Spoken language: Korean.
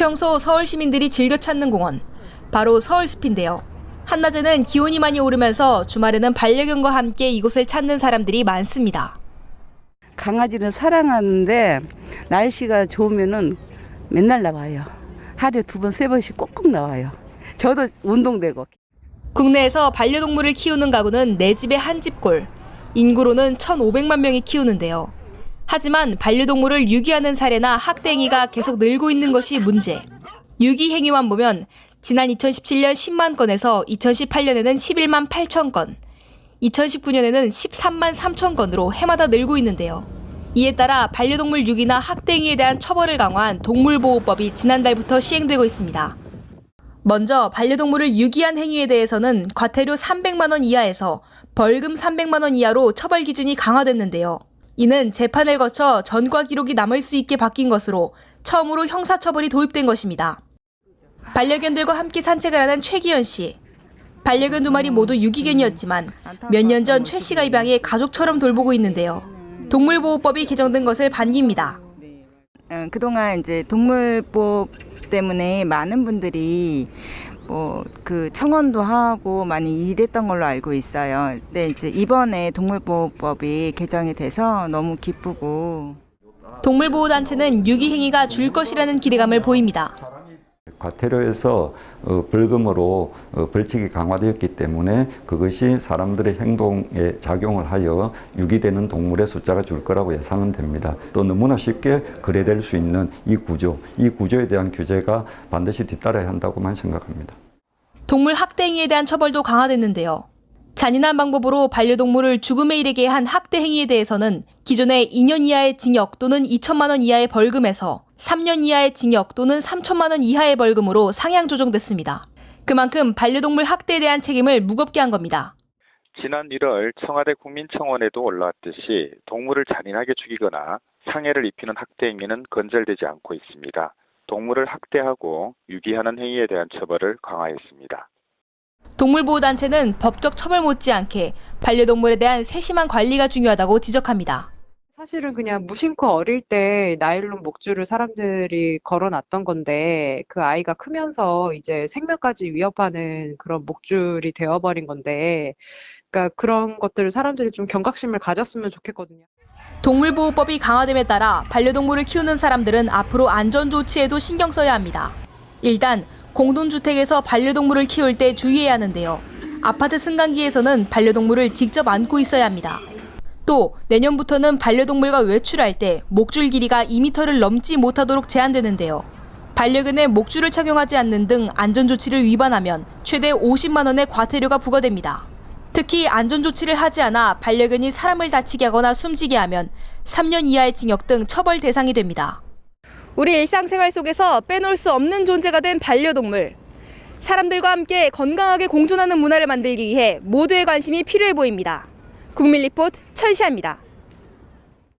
평소 서울 시민들이 즐겨 찾는 공원, 바로 서울숲인데요. 한낮에는 기온이 많이 오르면서 주말에는 반려견과 함께 이곳을 찾는 사람들이 많습니다. 강아지는 사랑하는데 날씨가 좋으면은 맨날 나와요. 하루에 2번, 3번씩 꼭꼭 나와요. 저도 운동되고. 국내에서 반려동물을 키우는 가구는 4집에 1집꼴, 인구로는 1,500만 명이 키우는데요. 하지만 반려동물을 유기하는 사례나 학대 행위가 계속 늘고 있는 것이 문제. 유기 행위만 보면 지난 2017년 10만 건에서 2018년에는 11만 8천 건, 2019년에는 13만 3천 건으로 해마다 늘고 있는데요. 이에 따라 반려동물 유기나 학대 행위에 대한 처벌을 강화한 동물보호법이 지난달부터 시행되고 있습니다. 먼저 반려동물을 유기한 행위에 대해서는 과태료 300만 원 이하에서 벌금 300만 원 이하로 처벌 기준이 강화됐는데요. 이는 재판을 거쳐 전과 기록이 남을 수 있게 바뀐 것으로 처음으로 형사처벌이 도입된 것입니다. 반려견들과 함께 산책을 하는 최기현 씨. 반려견 2마리 모두 유기견이었지만 몇 년 전 최 씨가 입양해 가족처럼 돌보고 있는데요. 동물보호법이 개정된 것을 반깁니다. 그동안 이제 동물법 때문에 많은 분들이 그 청원도 하고 많이 이랬던 걸로 알고 있어요. 근데 이제 이번에 동물보호법이 개정이 돼서 너무 기쁘고. 동물보호단체는 유기 행위가 줄 것이라는 기대감을 보입니다. 과태료에서 벌금으로 벌칙이 강화되었기 때문에 그것이 사람들의 행동에 작용을 하여 유기되는 동물의 숫자가 줄 거라고 예상은 됩니다. 또 너무나 쉽게 거래될 수 있는 이 구조에 대한 규제가 반드시 뒤따라야 한다고만 생각합니다. 동물 학대 행위에 대한 처벌도 강화됐는데요. 잔인한 방법으로 반려동물을 죽음에 이르게 한 학대 행위에 대해서는 기존의 2년 이하의 징역 또는 2천만 원 이하의 벌금에서 3년 이하의 징역 또는 3천만 원 이하의 벌금으로 상향 조정됐습니다. 그만큼 반려동물 학대에 대한 책임을 무겁게 한 겁니다. 지난 1월 청와대 국민청원에도 올라왔듯이 동물을 잔인하게 죽이거나 상해를 입히는 학대 행위는 건절되지 않고 있습니다. 동물을 학대하고 유기하는 행위에 대한 처벌을 강화했습니다. 동물보호단체는 법적 처벌 못지않게 반려동물에 대한 세심한 관리가 중요하다고 지적합니다. 사실은 그냥 무심코 어릴 때 나일론 목줄을 사람들이 걸어놨던 건데 그 아이가 크면서 이제 생명까지 위협하는 그런 목줄이 되어버린 건데 그러니까 그런 것들을 사람들이 좀 경각심을 가졌으면 좋겠거든요. 동물보호법이 강화됨에 따라 반려동물을 키우는 사람들은 앞으로 안전조치에도 신경 써야 합니다. 일단 공동주택에서 반려동물을 키울 때 주의해야 하는데요. 아파트 승강기에서는 반려동물을 직접 안고 있어야 합니다. 또 내년부터는 반려동물과 외출할 때 목줄 길이가 2m를 넘지 못하도록 제한되는데요. 반려견에 목줄을 착용하지 않는 등 안전조치를 위반하면 최대 50만 원의 과태료가 부과됩니다. 특히 안전조치를 하지 않아 반려견이 사람을 다치게 하거나 숨지게 하면 3년 이하의 징역 등 처벌 대상이 됩니다. 우리 일상생활 속에서 빼놓을 수 없는 존재가 된 반려동물. 사람들과 함께 건강하게 공존하는 문화를 만들기 위해 모두의 관심이 필요해 보입니다. 국민리포트 천시아입니다.